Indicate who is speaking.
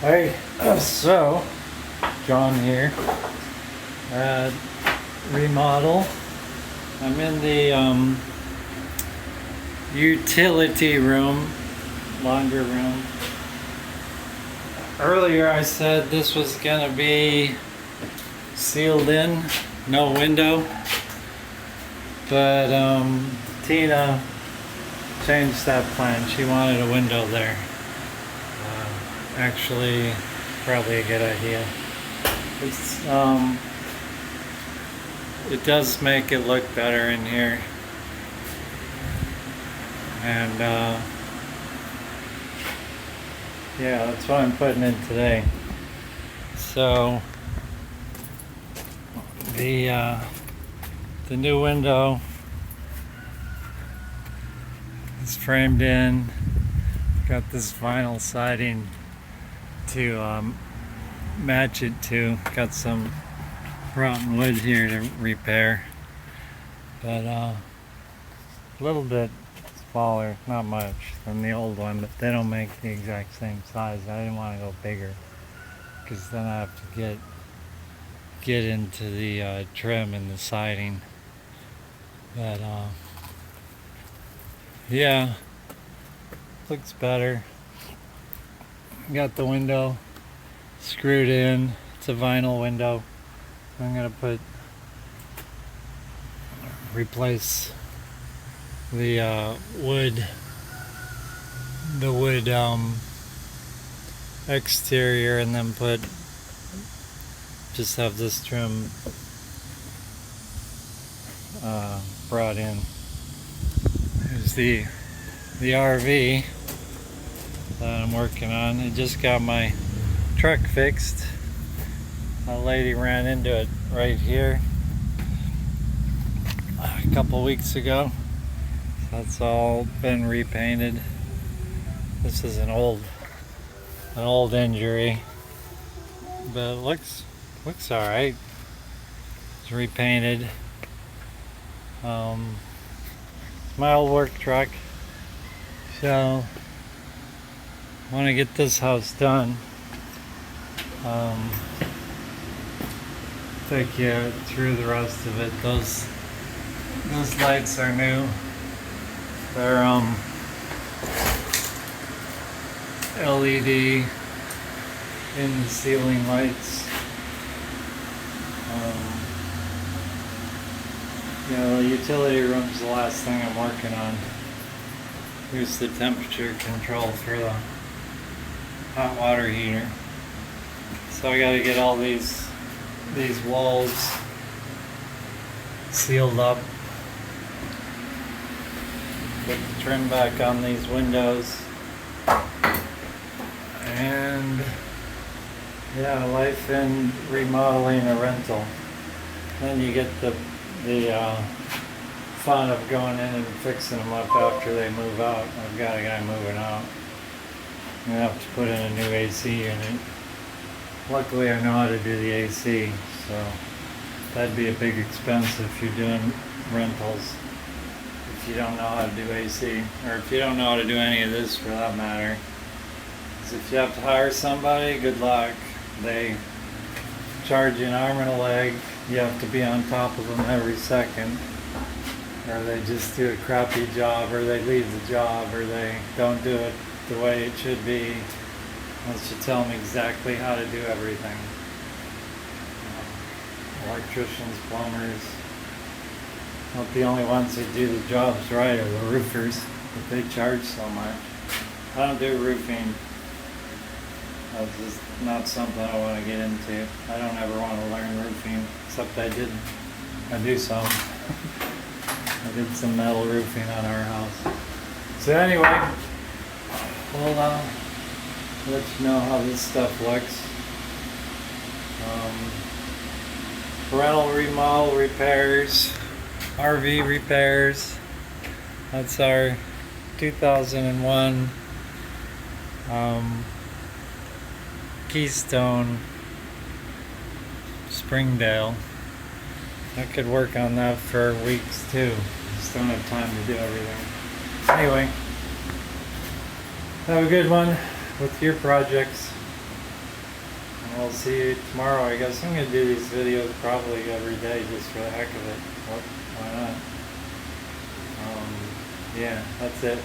Speaker 1: Hey, so John here at Remodel. I'm in the utility room, laundry room. Earlier I said this was gonna be sealed in, no window, but Tina changed that plan. She wanted a window there. Actually, probably a good idea. It's it does make it look better in here, and yeah, that's what I'm putting in today. So the new window is framed in. Got this vinyl siding to match it to. Got some rotten wood here to repair, but a little bit smaller, not much, than the old one, but they don't make the exact same size. I didn't want to go bigger because then I have to get into the trim and the siding. But yeah, looks better. Got the window screwed in. It's a vinyl window. I'm gonna replace the wood exterior, and then just have this trim brought in. There's the RV that I'm working on. I just got my truck fixed. A lady ran into it right here a couple weeks ago. That's all been repainted. This is an old injury, but it looks all right. It's repainted. My old work truck. So want to get this house done. Take you through the rest of it. Those lights are new. They're LED in the ceiling lights. The utility room's the last thing I'm working on. Here's the temperature control for the hot water heater. So I gotta get all these walls sealed up. Put the trim back on these windows. And yeah, life in remodeling a rental. Then you get the fun of going in and fixing them up after they move out. I've got a guy moving out. I'm gonna have to put in a new AC unit. Luckily I know how to do the AC, so that'd be a big expense if you're doing rentals. If you don't know how to do AC, or if you don't know how to do any of this for that matter. Because if you have to hire somebody, good luck. They charge you an arm and a leg. You have to be on top of them every second. Or they just do a crappy job, or they leave the job, or they don't do it the way it should be. Unless you tell them exactly how to do everything. Electricians, plumbers. Not the only ones that do the jobs right are the roofers, but they charge so much. I don't do roofing. That's just not something I want to get into. I don't ever want to learn roofing, except I do some. I did some metal roofing on our house. So anyway, hold on. Let you know how this stuff looks. Rental, remodel, repairs, RV repairs. That's our 2001 Keystone Springdale. I could work on that for weeks too. Just don't have time to do everything. Anyway, have a good one with your projects. I'll see you tomorrow. I guess I'm gonna do these videos probably every day just for the heck of it. Why not? Yeah, that's it.